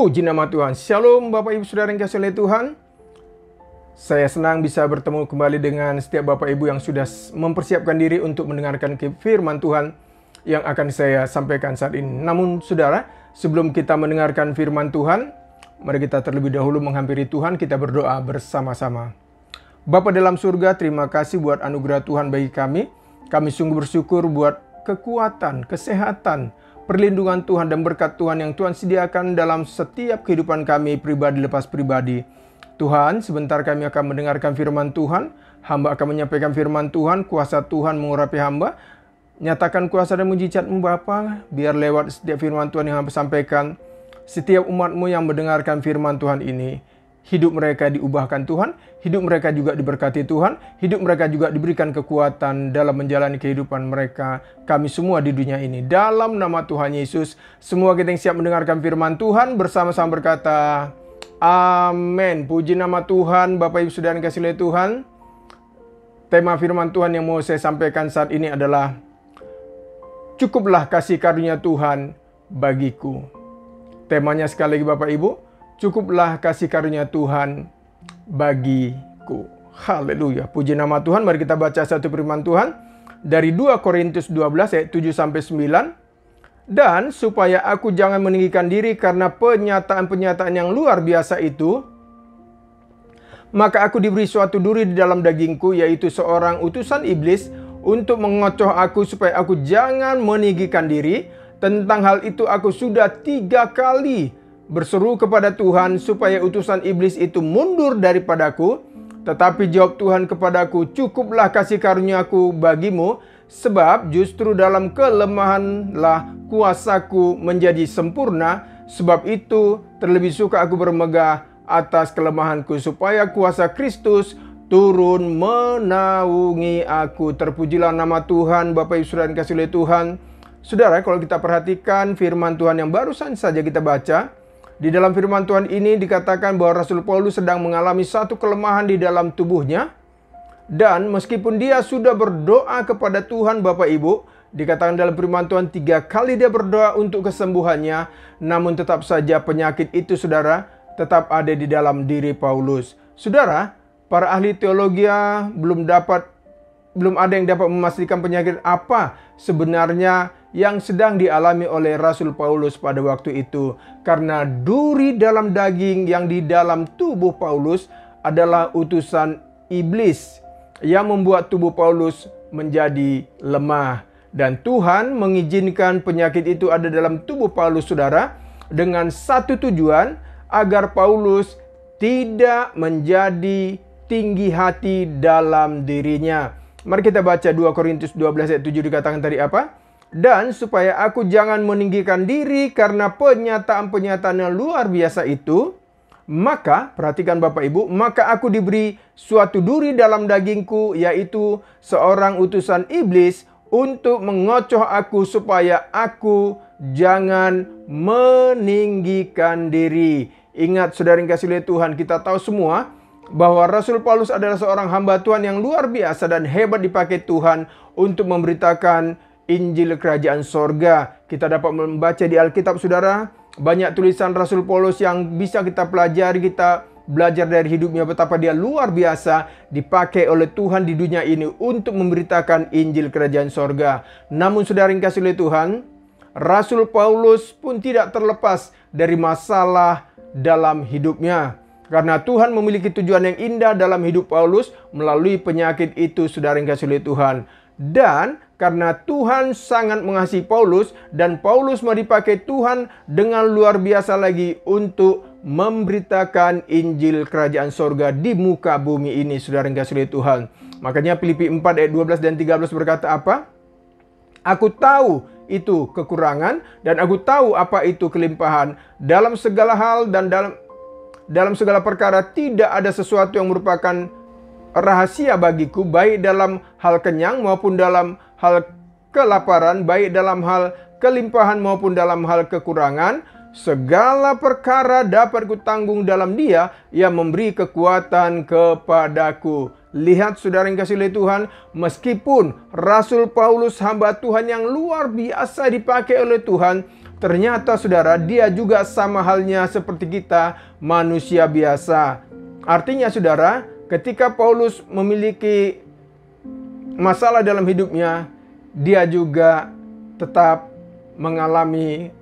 Puji nama Tuhan. Shalom Bapak Ibu Saudara yang kasih oleh Tuhan. Saya senang bisa bertemu kembali dengan setiap Bapak Ibu yang sudah mempersiapkan diri untuk mendengarkan firman Tuhan yang akan saya sampaikan saat ini. Namun saudara, sebelum kita mendengarkan firman Tuhan, mari kita terlebih dahulu menghampiri Tuhan, kita berdoa bersama-sama. Bapa dalam surga, terima kasih buat anugerah Tuhan bagi kami. Kami sungguh bersyukur buat kekuatan, kesehatan, perlindungan Tuhan dan berkat Tuhan yang Tuhan sediakan dalam setiap kehidupan kami pribadi lepas pribadi. Tuhan, sebentar kami akan mendengarkan firman Tuhan. Hamba akan menyampaikan firman Tuhan, kuasa Tuhan mengurapi hamba. Nyatakan kuasa dan mujizat-Mu Bapa, biar lewat setiap firman Tuhan yang hamba sampaikan, setiap umat-Mu yang mendengarkan firman Tuhan ini, hidup mereka diubahkan Tuhan, hidup mereka juga diberkati Tuhan, hidup mereka juga diberikan kekuatan dalam menjalani kehidupan mereka, kami semua di dunia ini. Dalam nama Tuhan Yesus, semua kita yang siap mendengarkan firman Tuhan bersama-sama berkata, amin. Puji nama Tuhan, Bapak Ibu Saudara yang kasih oleh Tuhan. Tema firman Tuhan yang mau saya sampaikan saat ini adalah, cukuplah kasih karunia Tuhan bagiku. Temanya sekali lagi Bapak Ibu, cukuplah kasih karunia Tuhan bagiku. Haleluya. Puji nama Tuhan. Mari kita baca satu firman Tuhan dari 2 Korintus 12 ayat 7-9. Dan supaya aku jangan meninggikan diri karena penyataan-penyataan yang luar biasa itu, maka aku diberi suatu duri di dalam dagingku, yaitu seorang utusan iblis untuk mengocoh aku supaya aku jangan meninggikan diri. Tentang hal itu aku sudah 3 kali berseru kepada Tuhan supaya utusan iblis itu mundur daripadaku. Tetapi jawab Tuhan kepadaku, cukuplah kasih karuniaku bagimu, sebab justru dalam kelemahanlah kuasaku menjadi sempurna. Sebab itu terlebih suka aku bermegah atas kelemahanku, supaya kuasa Kristus turun menaungi aku. Terpujilah nama Tuhan. Bapak Ibu Saudara yang kasih oleh Tuhan. Saudara, kalau kita perhatikan firman Tuhan yang barusan saja kita baca, di dalam firman Tuhan ini dikatakan bahwa Rasul Paulus sedang mengalami satu kelemahan di dalam tubuhnya. Dan meskipun dia sudah berdoa kepada Tuhan Bapak Ibu, dikatakan dalam firman Tuhan 3 kali dia berdoa untuk kesembuhannya, namun tetap saja penyakit itu saudara tetap ada di dalam diri Paulus. Saudara, para ahli teologi belum ada yang dapat memastikan penyakit apa sebenarnya yang sedang dialami oleh Rasul Paulus pada waktu itu. Karena duri dalam daging yang di dalam tubuh Paulus adalah utusan iblis yang membuat tubuh Paulus menjadi lemah. Dan Tuhan mengizinkan penyakit itu ada dalam tubuh Paulus saudara, dengan satu tujuan, agar Paulus tidak menjadi tinggi hati dalam dirinya. Mari kita baca 2 Korintus 12 ayat 7, dikatakan tadi apa? Dan supaya aku jangan meninggikan diri karena penyataan-penyataan yang luar biasa itu, maka, perhatikan Bapak Ibu, maka aku diberi suatu duri dalam dagingku, yaitu seorang utusan iblis untuk mengocoh aku supaya aku jangan meninggikan diri. Ingat saudara yang kasih oleh Tuhan, kita tahu semua bahwa Rasul Paulus adalah seorang hamba Tuhan yang luar biasa dan hebat dipakai Tuhan untuk memberitakan Injil Kerajaan Sorga. Kita dapat membaca di Alkitab saudara, banyak tulisan Rasul Paulus yang bisa kita pelajari, kita belajar dari hidupnya betapa dia luar biasa dipakai oleh Tuhan di dunia ini untuk memberitakan Injil Kerajaan Sorga. Namun saudara yang kasih oleh Tuhan, Rasul Paulus pun tidak terlepas dari masalah dalam hidupnya. Karena Tuhan memiliki tujuan yang indah dalam hidup Paulus melalui penyakit itu saudara yang kasih oleh Tuhan. Dan karena Tuhan sangat mengasihi Paulus dan Paulus mau dipakai Tuhan dengan luar biasa lagi untuk memberitakan Injil Kerajaan Sorga di muka bumi ini saudara yang kasih oleh Tuhan. Makanya Filipi 4 ayat 12 dan 13 berkata apa? Aku tahu itu kekurangan dan aku tahu apa itu kelimpahan. Dalam segala hal dan dalam segala perkara tidak ada sesuatu yang merupakan rahasia bagiku, baik dalam hal kenyang maupun dalam hal kelaparan, baik dalam hal kelimpahan maupun dalam hal kekurangan. Segala perkara dapat kutanggung dalam Dia yang memberi kekuatan kepadaku. Lihat saudara yang kasih oleh Tuhan, meskipun Rasul Paulus hamba Tuhan yang luar biasa dipakai oleh Tuhan, ternyata saudara, dia juga sama halnya seperti kita, manusia biasa. Artinya saudara, ketika Paulus memiliki masalah dalam hidupnya, dia juga tetap mengalami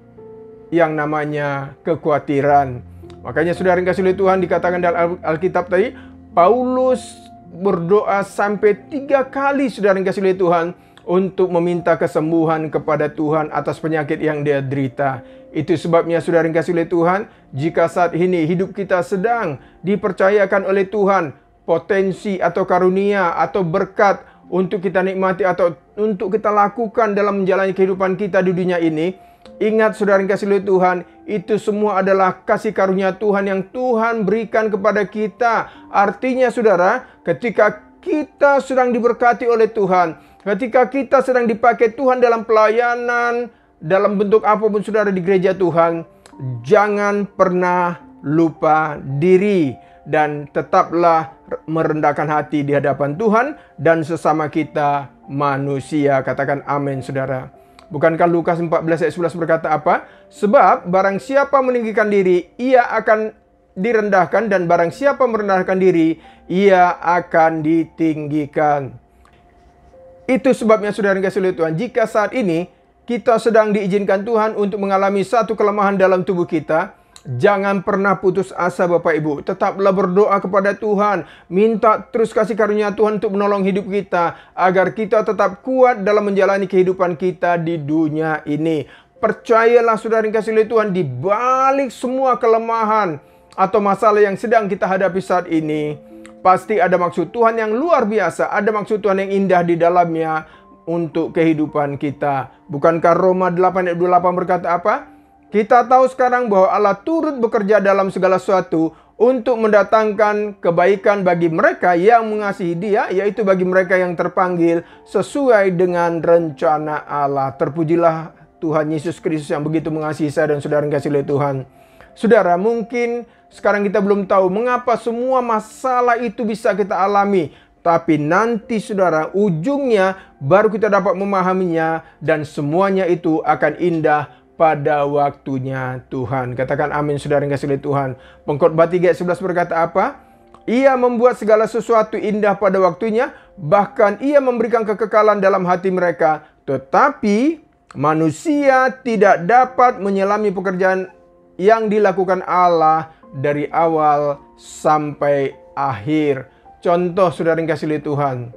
yang namanya kekhawatiran. Makanya saudara yang kasih oleh Tuhan, dikatakan dalam Alkitab tadi, Paulus berdoa sampai 3 kali saudara yang kasih oleh Tuhan, untuk meminta kesembuhan kepada Tuhan atas penyakit yang dia derita. Itu sebabnya saudara yang kasih oleh Tuhan, jika saat ini hidup kita sedang dipercayakan oleh Tuhan potensi atau karunia atau berkat untuk kita nikmati atau untuk kita lakukan dalam menjalani kehidupan kita di dunia ini, ingat saudara yang kasih oleh Tuhan, itu semua adalah kasih karunia Tuhan yang Tuhan berikan kepada kita. Artinya saudara, ketika kita sedang diberkati oleh Tuhan, ketika kita sedang dipakai Tuhan dalam pelayanan, dalam bentuk apapun saudara di gereja Tuhan, jangan pernah lupa diri dan tetaplah merendahkan hati di hadapan Tuhan dan sesama kita manusia. Katakan amin saudara. Bukankah Lukas 14 ayat 11 berkata apa? Sebab barang siapa meninggikan diri, ia akan direndahkan, dan barang siapa merendahkan diri, ia akan ditinggikan. Itu sebabnya saudara yang kasih oleh Tuhan, jika saat ini kita sedang diizinkan Tuhan untuk mengalami satu kelemahan dalam tubuh kita, jangan pernah putus asa Bapak Ibu. Tetaplah berdoa kepada Tuhan, minta terus kasih karunia Tuhan untuk menolong hidup kita, agar kita tetap kuat dalam menjalani kehidupan kita di dunia ini. Percayalah saudara yang kasih oleh Tuhan, di balik semua kelemahan atau masalah yang sedang kita hadapi saat ini, pasti ada maksud Tuhan yang luar biasa, ada maksud Tuhan yang indah di dalamnya untuk kehidupan kita. Bukankah Roma 8 ayat 28 berkata apa? Kita tahu sekarang bahwa Allah turut bekerja dalam segala sesuatu untuk mendatangkan kebaikan bagi mereka yang mengasihi Dia, yaitu bagi mereka yang terpanggil sesuai dengan rencana Allah. Terpujilah Tuhan Yesus Kristus yang begitu mengasihi saya dan saudara yang kasih oleh Tuhan. Saudara, mungkin sekarang kita belum tahu mengapa semua masalah itu bisa kita alami. Tapi nanti saudara, ujungnya baru kita dapat memahaminya, dan semuanya itu akan indah pada waktunya Tuhan. Katakan amin saudara yang kasih oleh Tuhan. Pengkhotbah 3 ayat 11 berkata apa? Ia membuat segala sesuatu indah pada waktunya, bahkan ia memberikan kekekalan dalam hati mereka. Tetapi manusia tidak dapat menyelami pekerjaan yang dilakukan Allah dari awal sampai akhir. Contoh saudara yang kasih oleh Tuhan,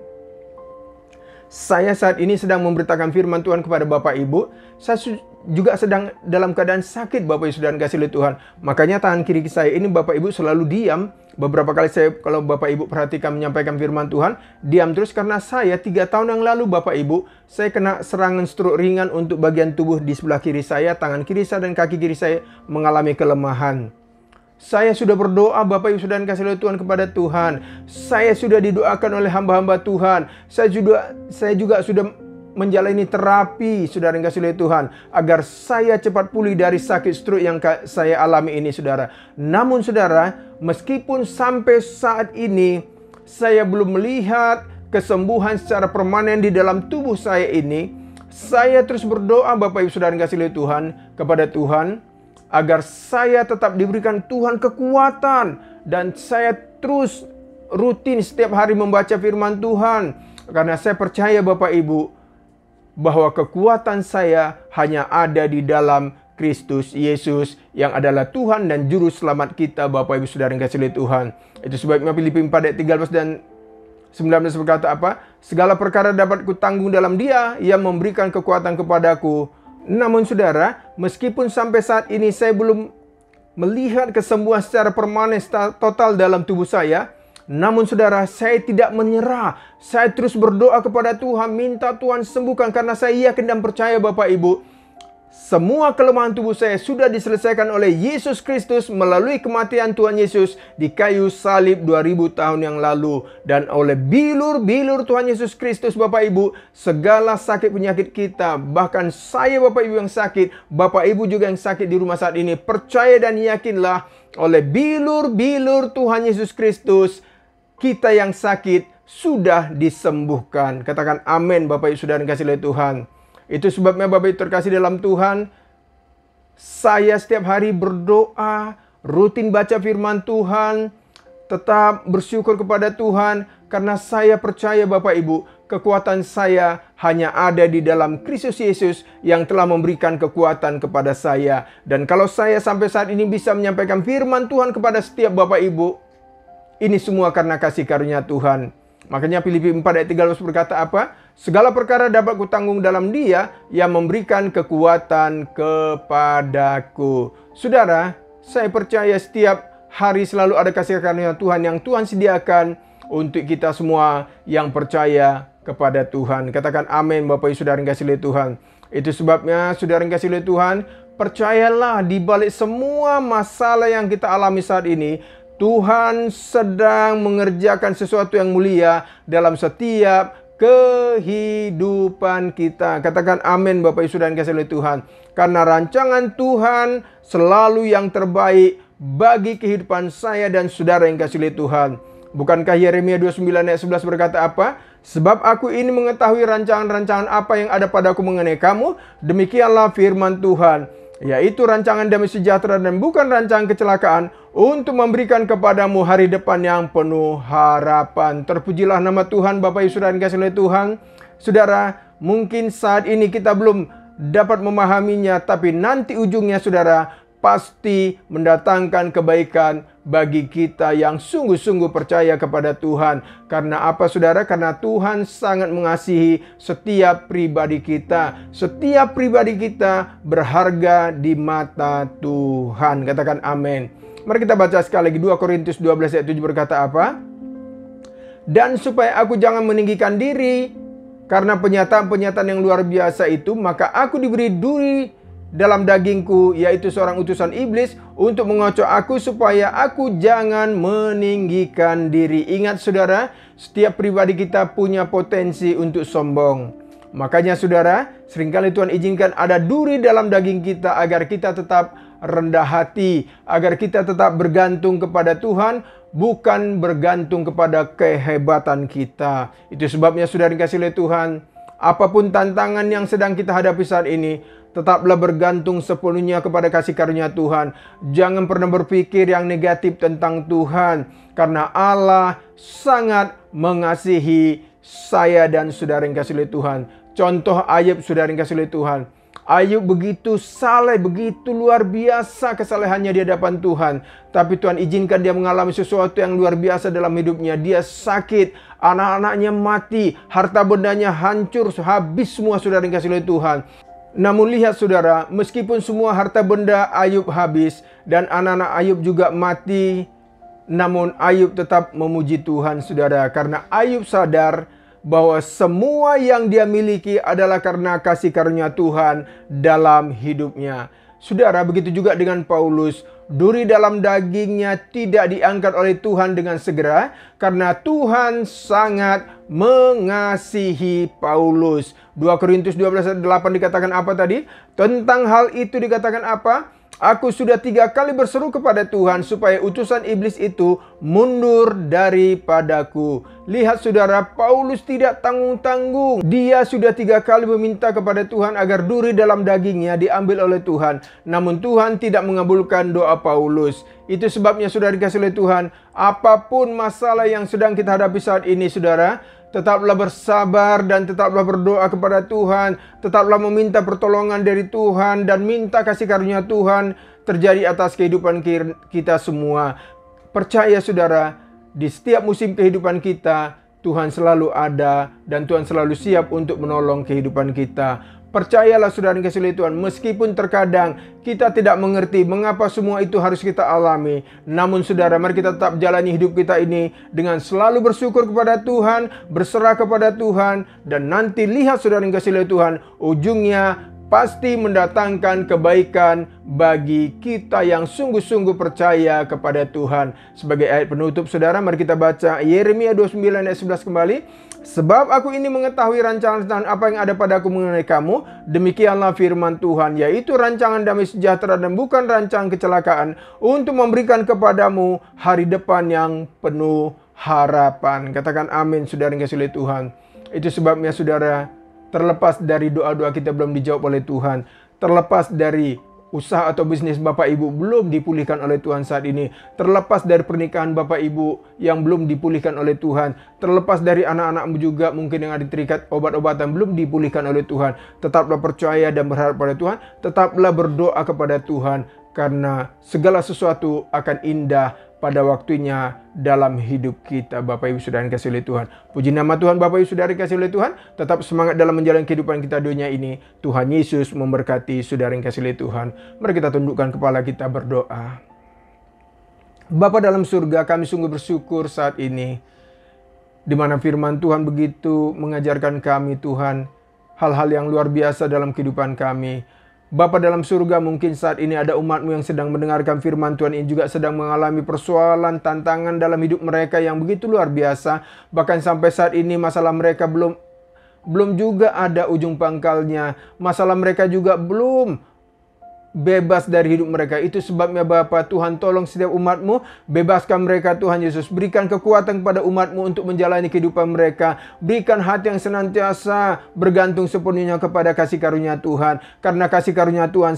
saya saat ini sedang memberitakan firman Tuhan kepada Bapak Ibu. Saya juga sedang dalam keadaan sakit Bapak Ibu saudara yang kasih oleh Tuhan. Makanya tangan kiri saya ini Bapak Ibu selalu diam. Beberapa kali saya, kalau Bapak Ibu perhatikan menyampaikan firman Tuhan, diam terus karena saya 3 tahun yang lalu Bapak Ibu, saya kena serangan stroke ringan untuk bagian tubuh di sebelah kiri saya, tangan kiri saya dan kaki kiri saya mengalami kelemahan. Saya sudah berdoa Bapak Ibu saudara yang kasih oleh Tuhan kepada Tuhan. Saya sudah didoakan oleh hamba-hamba Tuhan. Saya juga sudah menjalani terapi saudara yang kasih oleh Tuhan, agar saya cepat pulih dari sakit stroke yang saya alami ini saudara. Namun saudara, meskipun sampai saat ini saya belum melihat kesembuhan secara permanen di dalam tubuh saya ini, saya terus berdoa Bapak Ibu saudara yang kasih oleh Tuhan kepada Tuhan, agar saya tetap diberikan Tuhan kekuatan, dan saya terus rutin setiap hari membaca firman Tuhan, karena saya percaya Bapak Ibu bahwa kekuatan saya hanya ada di dalam Kristus Yesus yang adalah Tuhan dan Juru Selamat kita Bapak Ibu saudara yang kasih oleh Tuhan. Itu sebabnya Filipi 4 ayat 13 dan 19 berkata apa? Segala perkara dapat kutanggung dalam Dia yang memberikan kekuatan kepadaku. Namun saudara, meskipun sampai saat ini saya belum melihat kesembuhan secara permanen total dalam tubuh saya, namun saudara, saya tidak menyerah. Saya terus berdoa kepada Tuhan, minta Tuhan sembuhkan, karena saya yakin dan percaya Bapak Ibu, semua kelemahan tubuh saya sudah diselesaikan oleh Yesus Kristus melalui kematian Tuhan Yesus di kayu salib 2000 tahun yang lalu. Dan oleh bilur-bilur Tuhan Yesus Kristus Bapak Ibu, segala sakit penyakit kita, bahkan saya Bapak Ibu yang sakit, Bapak Ibu juga yang sakit di rumah saat ini, percaya dan yakinlah, oleh bilur-bilur Tuhan Yesus Kristus, kita yang sakit sudah disembuhkan. Katakan amin Bapak Ibu saudara yang kasih oleh Tuhan. Itu sebabnya Bapak Ibu terkasih dalam Tuhan, saya setiap hari berdoa, rutin baca firman Tuhan, tetap bersyukur kepada Tuhan, karena saya percaya Bapak Ibu, kekuatan saya hanya ada di dalam Kristus Yesus yang telah memberikan kekuatan kepada saya. Dan kalau saya sampai saat ini bisa menyampaikan firman Tuhan kepada setiap Bapak Ibu, ini semua karena kasih karunia Tuhan. Makanya Filipi 4 ayat 13 berkata apa? Segala perkara dapat kutanggung dalam Dia yang memberikan kekuatan kepadaku. Saudara, saya percaya setiap hari selalu ada kasih karunia Tuhan yang Tuhan sediakan untuk kita semua yang percaya kepada Tuhan. Katakan amin Bapak Ibu Saudara yang kasih oleh Tuhan. Itu sebabnya Saudara yang kasih oleh Tuhan, percayalah di balik semua masalah yang kita alami saat ini, Tuhan sedang mengerjakan sesuatu yang mulia dalam setiap kehidupan kita. Katakan amin Bapak Ibu Saudara yang kasih oleh Tuhan. Karena rancangan Tuhan selalu yang terbaik bagi kehidupan saya dan saudara yang kasih oleh Tuhan. Bukankah Yeremia 29 ayat 11 berkata apa? Sebab aku ini mengetahui rancangan-rancangan apa yang ada padaku mengenai kamu. Demikianlah firman Tuhan, yaitu rancangan damai sejahtera dan bukan rancangan kecelakaan, untuk memberikan kepadamu hari depan yang penuh harapan. Terpujilah nama Tuhan Bapak Ibu Saudara yang kasih oleh Tuhan. Saudara, mungkin saat ini kita belum dapat memahaminya, tapi nanti ujungnya saudara pasti mendatangkan kebaikan bagi kita yang sungguh-sungguh percaya kepada Tuhan. Karena apa saudara? Karena Tuhan sangat mengasihi setiap pribadi kita. Setiap pribadi kita berharga di mata Tuhan. Katakan amin. Mari kita baca sekali lagi 2 Korintus 12 ayat 7 berkata apa? Dan supaya aku jangan meninggikan diri karena penyataan-penyataan yang luar biasa itu, maka aku diberi duri dalam dagingku, yaitu seorang utusan iblis, untuk mengocok aku supaya aku jangan meninggikan diri. Ingat saudara, setiap pribadi kita punya potensi untuk sombong. Makanya saudara, seringkali Tuhan izinkan ada duri dalam daging kita agar kita tetap rendah hati, agar kita tetap bergantung kepada Tuhan, bukan bergantung kepada kehebatan kita. Itu sebabnya saudara dikasih oleh Tuhan, apapun tantangan yang sedang kita hadapi saat ini, tetaplah bergantung sepenuhnya kepada kasih karunia Tuhan. Jangan pernah berpikir yang negatif tentang Tuhan, karena Allah sangat mengasihi saya dan saudara yang kasih oleh Tuhan. Contoh Ayub saudara yang kasih oleh Tuhan. Ayub begitu saleh, begitu luar biasa kesalehannya di hadapan Tuhan. Tapi Tuhan izinkan dia mengalami sesuatu yang luar biasa dalam hidupnya. Dia sakit, anak-anaknya mati, harta bendanya hancur, habis semua saudara yang kasih oleh Tuhan. Namun lihat saudara, meskipun semua harta benda Ayub habis dan anak-anak Ayub juga mati, namun Ayub tetap memuji Tuhan saudara. Karena Ayub sadar bahwa semua yang dia miliki adalah karena kasih karunia Tuhan dalam hidupnya. Saudara, begitu juga dengan Paulus. Duri dalam dagingnya tidak diangkat oleh Tuhan dengan segera, karena Tuhan sangat mengasihi Paulus. 2 Korintus 12 ayat 8 dikatakan apa tadi? Tentang hal itu dikatakan apa? Aku sudah 3 kali berseru kepada Tuhan supaya utusan iblis itu mundur daripadaku. Lihat saudara, Paulus tidak tanggung-tanggung. Dia sudah 3 kali meminta kepada Tuhan agar duri dalam dagingnya diambil oleh Tuhan. Namun Tuhan tidak mengabulkan doa Paulus. Itu sebabnya saudara dikasih oleh Tuhan, apapun masalah yang sedang kita hadapi saat ini saudara, tetaplah bersabar dan tetaplah berdoa kepada Tuhan. Tetaplah meminta pertolongan dari Tuhan dan minta kasih karunia Tuhan terjadi atas kehidupan kita semua. Percaya saudara, di setiap musim kehidupan kita, Tuhan selalu ada dan Tuhan selalu siap untuk menolong kehidupan kita. Percayalah saudara yang kasih oleh Tuhan, meskipun terkadang kita tidak mengerti mengapa semua itu harus kita alami. Namun saudara, mari kita tetap jalani hidup kita ini dengan selalu bersyukur kepada Tuhan, berserah kepada Tuhan. Dan nanti lihat saudara yang kasih oleh Tuhan, ujungnya pasti mendatangkan kebaikan bagi kita yang sungguh-sungguh percaya kepada Tuhan. Sebagai ayat penutup saudara, mari kita baca Yeremia 29 ayat 11 kembali. Sebab aku ini mengetahui rancangan apa yang ada padaku mengenai kamu. Demikianlah firman Tuhan, yaitu rancangan damai sejahtera dan bukan rancangan kecelakaan, untuk memberikan kepadamu hari depan yang penuh harapan. Katakan amin saudara yang kasih oleh Tuhan. Itu sebabnya saudara, terlepas dari doa-doa kita belum dijawab oleh Tuhan, terlepas dari usaha atau bisnis Bapak Ibu belum dipulihkan oleh Tuhan saat ini, terlepas dari pernikahan Bapak Ibu yang belum dipulihkan oleh Tuhan, terlepas dari anak-anakmu juga mungkin yang ada terikat obat-obatan belum dipulihkan oleh Tuhan, tetaplah percaya dan berharap pada Tuhan, tetaplah berdoa kepada Tuhan, karena segala sesuatu akan indah pada waktunya dalam hidup kita. Bapak Ibu Saudara yang dikasihi oleh Tuhan, puji nama Tuhan. Bapak Ibu Saudara yang dikasihi oleh Tuhan, tetap semangat dalam menjalani kehidupan kita dunia ini. Tuhan Yesus memberkati saudara yang dikasihi oleh Tuhan. Mari kita tundukkan kepala kita berdoa. Bapa dalam surga, kami sungguh bersyukur saat ini, di mana firman Tuhan begitu mengajarkan kami Tuhan, hal-hal yang luar biasa dalam kehidupan kami. Bapa dalam surga, mungkin saat ini ada umat-Mu yang sedang mendengarkan firman Tuhan ini juga sedang mengalami persoalan, tantangan dalam hidup mereka yang begitu luar biasa. Bahkan sampai saat ini masalah mereka belum juga ada ujung pangkalnya. Masalah mereka juga belum bebas dari hidup mereka. Itu sebabnya Bapa, Tuhan tolong setiap umat-Mu, bebaskan mereka Tuhan Yesus. Berikan kekuatan kepada umat-Mu untuk menjalani kehidupan mereka. Berikan hati yang senantiasa bergantung sepenuhnya kepada kasih karunia Tuhan. Karena kasih karunia Tuhan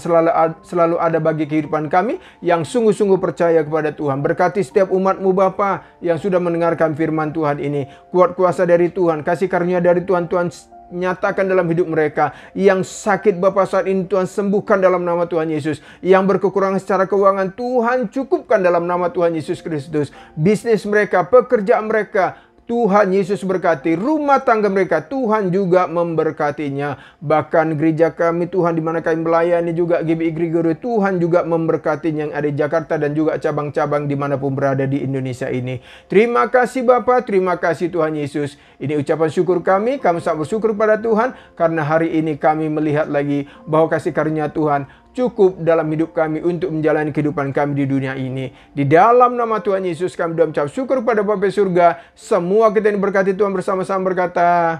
selalu ada bagi kehidupan kami yang sungguh-sungguh percaya kepada Tuhan. Berkati setiap umat-Mu Bapa yang sudah mendengarkan firman Tuhan ini. Kuat kuasa dari Tuhan, kasih karunia dari Tuhan, Tuhan nyatakan dalam hidup mereka. Yang sakit Bapa saat ini Tuhan sembuhkan dalam nama Tuhan Yesus. Yang berkekurangan secara keuangan Tuhan cukupkan dalam nama Tuhan Yesus Kristus. Bisnis mereka, pekerjaan mereka, Tuhan Yesus berkati. Rumah tangga mereka, Tuhan juga memberkatinya. Bahkan gereja kami Tuhan, di mana kami melayani juga GBI Gregory, Tuhan juga memberkatinya yang ada di Jakarta dan juga cabang-cabang dimanapun berada di Indonesia ini. Terima kasih Bapa, terima kasih Tuhan Yesus. Ini ucapan syukur kami sangat bersyukur pada Tuhan, karena hari ini kami melihat lagi bahwa kasih karunia Tuhan cukup dalam hidup kami untuk menjalani kehidupan kami di dunia ini. Di dalam nama Tuhan Yesus kami doa mengucap syukur pada Bapa surga. Semua kita yang diberkati Tuhan bersama-sama berkata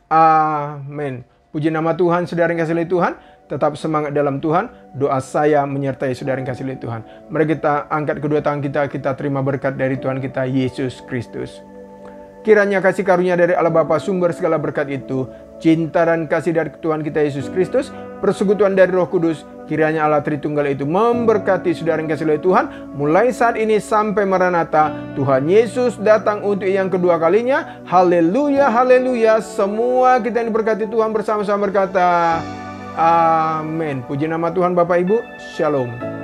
amin. Puji nama Tuhan. Saudara yang kasih oleh Tuhan, tetap semangat dalam Tuhan. Doa saya menyertai saudara yang kasih oleh Tuhan. Mari kita angkat kedua tangan kita terima berkat dari Tuhan kita Yesus Kristus. Kiranya kasih karunia dari Allah Bapa sumber segala berkat itu, cinta dan kasih dari Tuhan kita Yesus Kristus, persekutuan dari Roh Kudus, kiranya Allah Tritunggal itu memberkati saudara yang kasih oleh Tuhan, mulai saat ini sampai Maranatha. Tuhan Yesus datang untuk yang kedua kalinya. Haleluya, haleluya. Semua kita yang diberkati Tuhan bersama-sama berkata amin. Puji nama Tuhan Bapak Ibu. Shalom.